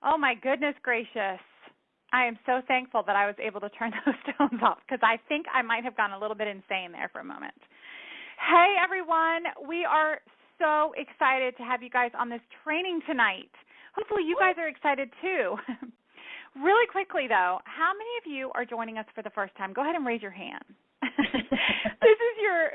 Oh, my goodness gracious. I am so thankful that I was able to turn those stones off because I think I might have gone a little bit insane there for a moment. Hey, everyone. We are so excited to have you guys on this training tonight. Hopefully you guys are excited too. Really quickly, though, how many of you are joining us for the first time? Go ahead and raise your hand.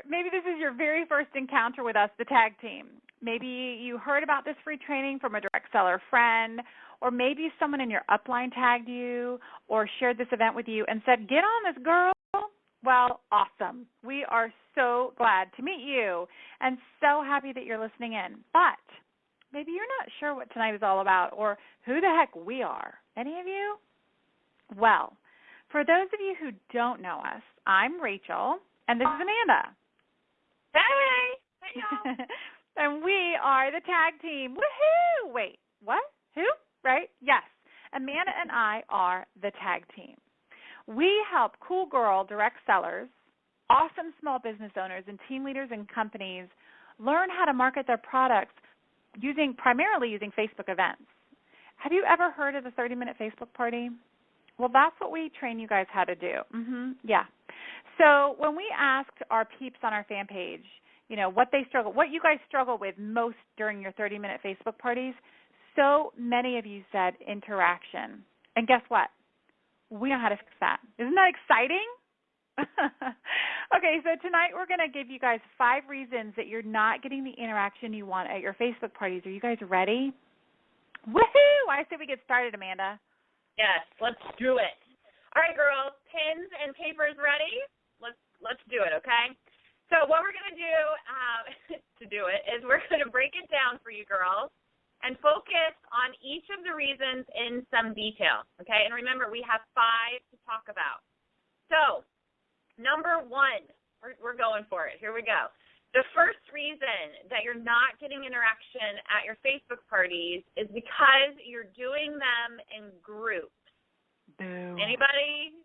Maybe this is your very first encounter with us, the tag team. Maybe you heard about this free training from a direct seller friend, or maybe someone in your upline tagged you or shared this event with you and said, get on this, girl. Well, awesome. We are so glad to meet you and so happy that you're listening in. But maybe you're not sure what tonight is all about or who the heck we are. Any of you? Well, for those of you who don't know us, I'm Rachel, and this is Amanda. Hey! Hey, y'all. And we are the tag team. Woohoo! Wait, what? Who? Right? Yes. Amanda and I are the tag team. We help cool girl direct sellers, awesome small business owners, and team leaders and companies learn how to market their products primarily using Facebook events. Have you ever heard of the 30-minute Facebook party? Well, that's what we train you guys how to do. Yeah. So when we asked our peeps on our fan page, what you guys struggle with most during your 30-minute Facebook parties, so many of you said interaction. And guess what? We know how to fix that. Isn't that exciting? Okay, so tonight we're going to give you guys 5 reasons that you're not getting the interaction you want at your Facebook parties. Are you guys ready? Woohoo! I say we get started, Amanda. Yes, let's do it. All right, girls, pens and papers ready? Let's do it, okay? So what we're going to do is we're going to break it down for you girls and focus on each of the reasons in some detail, okay? And remember, we have 5 to talk about. So number 1, we're going for it. Here we go. The first reason that you're not getting interaction at your Facebook parties is because you're doing them in groups. Boo. Anybody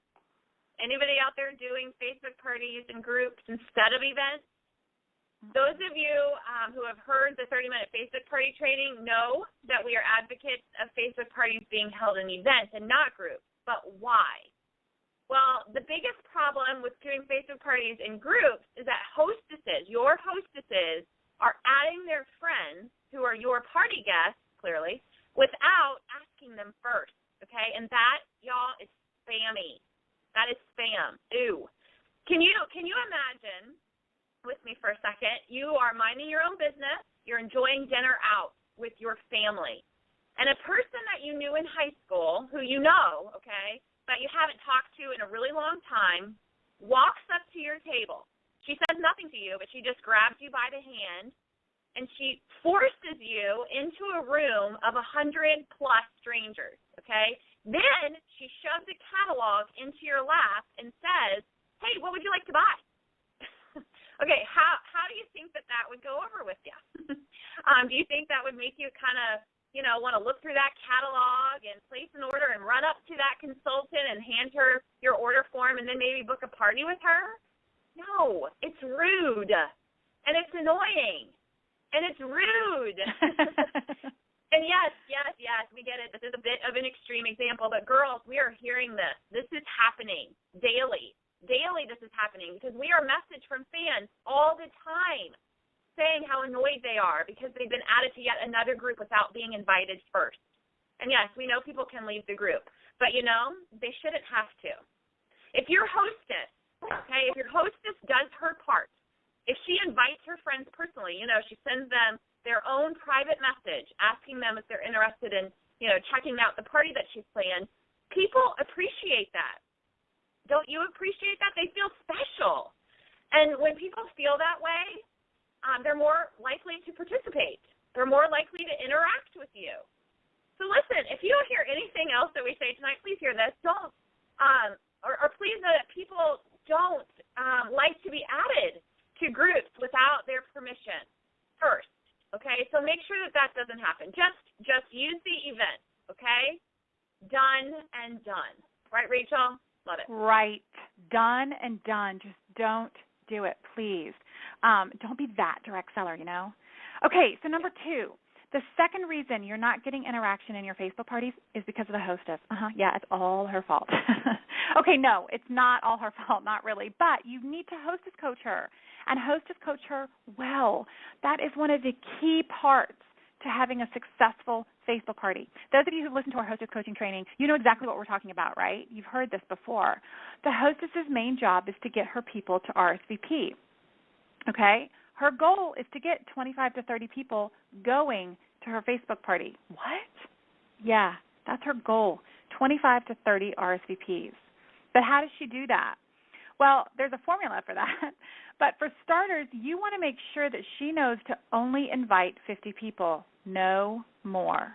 out there doing Facebook parties in groups instead of events? Those of you who have heard the 30-minute Facebook party training know that we are advocates of Facebook parties being held in events and not groups. But why? Well, the biggest problem with doing Facebook parties in groups is that your hostesses, are adding their friends who are your party guests, clearly, without asking them first, okay? And that, y'all, is spammy. That is spam. Ew. Can you imagine, with me for a second, you are minding your own business, you're enjoying dinner out with your family, and a person that you knew in high school, who you know, okay, that you haven't talked to in a really long time, walks up to your table. She says nothing to you, but she just grabs you by the hand, and she forces you into a room of 100+ strangers, okay? Then she shoves a catalog into your lap and says, hey, what would you like to buy? Okay, how do you think that would go over with you? Do you think that would make you kind of want to look through that catalog and place an order and run up to that consultant and hand her your order form and then maybe book a party with her? No, it's rude, and it's annoying, and it's rude. And yes, we get it. This is a bit of an extreme example, but girls, we are hearing this. This is happening daily. Daily this is happening because we are messaged from fans all the time saying how annoyed they are because they've been added to yet another group without being invited first. And yes, we know people can leave the group, but they shouldn't have to. If your hostess does her part, if she invites her friends personally, she sends them their own private message asking them if they're interested in, checking out the party that she's planned, people appreciate that. Don't you appreciate that? They feel special. And when people feel that way, they're more likely to participate. They're more likely to interact with you. So listen, if you don't hear anything else that we say tonight, please hear this. Don't, or please know that people don't like to be added to groups without their permission first, okay? So make sure that doesn't happen. Just use the event, okay? Done and done. Right, Rachel? Love it. Right. Done and done. Just don't do it, please. Don't be that direct seller, Okay, so number 2, The second reason you're not getting interaction in your Facebook parties is because of the hostess. Yeah, it's all her fault. Okay, no, it's not all her fault, not really. But you need to hostess coach her and hostess coach her well. That is one of the key parts to having a successful Facebook party. Those of you who listen to our hostess coaching training, you know exactly what we're talking about, right? You've heard this before. The hostess's main job is to get her people to RSVP, okay? Her goal is to get 25 to 30 people going to her Facebook party. What? Yeah, that's her goal, 25 to 30 RSVPs. But how does she do that? Well, there's a formula for that. But for starters, you want to make sure that she knows to only invite 50 people, no more.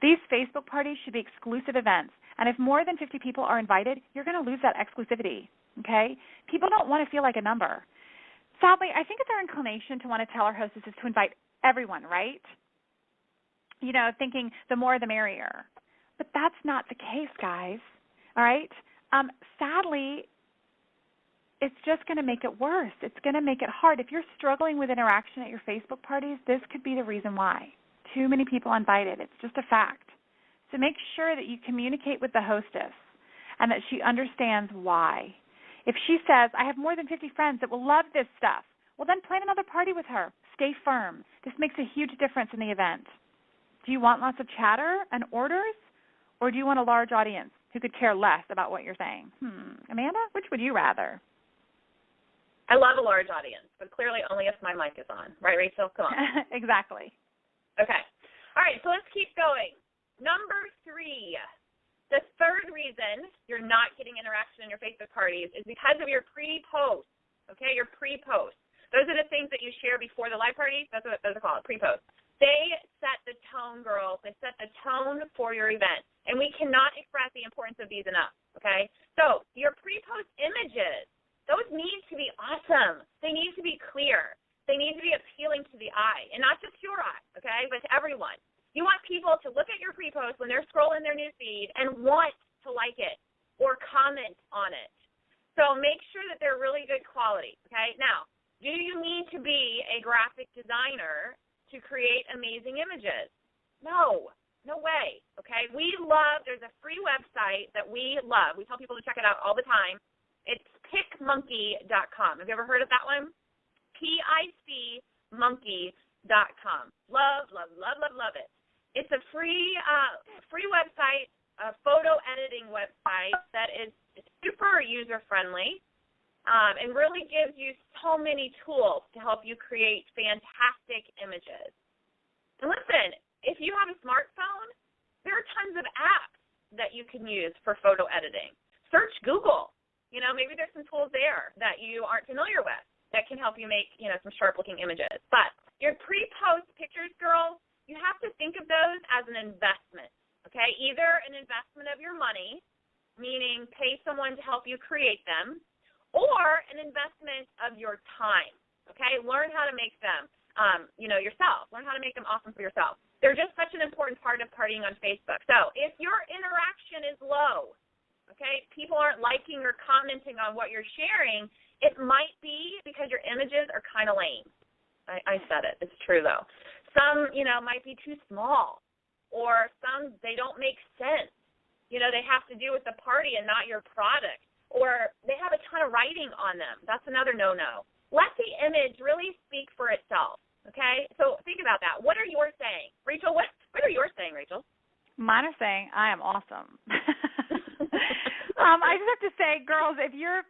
These Facebook parties should be exclusive events. And if more than 50 people are invited, you're going to lose that exclusivity, okay? People don't want to feel like a number. Sadly, I think it's our inclination to want to tell our hostesses to invite everyone, right? You know, thinking the more the merrier. But that's not the case, guys, all right? Sadly, it's just going to make it worse. It's going to make it hard. If you're struggling with interaction at your Facebook parties, this could be the reason why. Too many people invited. It's just a fact. So make sure that you communicate with the hostess and that she understands why. If she says, I have more than 50 friends that will love this stuff, well, then plan another party with her. Stay firm. This makes a huge difference in the event. Do you want lots of chatter and orders, or do you want a large audience who could care less about what you're saying? Amanda, which would you rather? I love a large audience, but clearly only if my mic is on. Right, Rachel? Come on. Exactly. Okay. All right, so let's keep going. Number 3. The third reason you're not getting interaction in your Facebook parties is because of your pre-post, okay, your pre-post. Those are the things that you share before the live party. That's what those are called, pre-post. They set the tone, girls. They set the tone for your event. And we cannot express the importance of these enough, okay? So your pre-post images, those need to be awesome. They need to be clear. They need to be appealing to the eye, and not just your eye, okay, but to everyone. You want people to look at your pre-post when they're scrolling their news feed and want to like it or comment on it. So make sure that they're really good quality, okay? Now, do you need to be a graphic designer to create amazing images? No way, okay? There's a free website that we love. We tell people to check it out all the time. It's picmonkey.com. Have you ever heard of that one? PICmonkey.com. Love it. It's a free website, a photo editing website that is super user-friendly and really gives you so many tools to help you create fantastic images. And listen, if you have a smartphone, there are tons of apps that you can use for photo editing. Search Google. You know, maybe there's some tools there that you aren't familiar with that can help you make, some sharp-looking images. But your pre-post pictures, girls, you have to think of those as an investment, okay? Either an investment of your money, meaning pay someone to help you create them, or an investment of your time, okay? Learn how to make them, yourself. Learn how to make them awesome for yourself. They're just such an important part of partying on Facebook. So if your interaction is low, okay, people aren't liking or commenting on what you're sharing, it might be because your images are kind of lame. I said it. It's true, though. Some, might be too small, or some, they don't make sense. They have to do with the party and not your product, or they have a ton of writing on them. That's another no-no. Let the image really speak for itself, okay? So think about that. What are yours saying? Rachel, what are yours saying, Rachel? Mine are saying, I am awesome. I just have to say, girls, if you're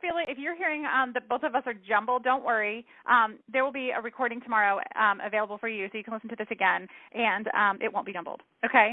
hearing that both of us are jumbled, don't worry. There will be a recording tomorrow available for you, so you can listen to this again, and it won't be jumbled. Okay.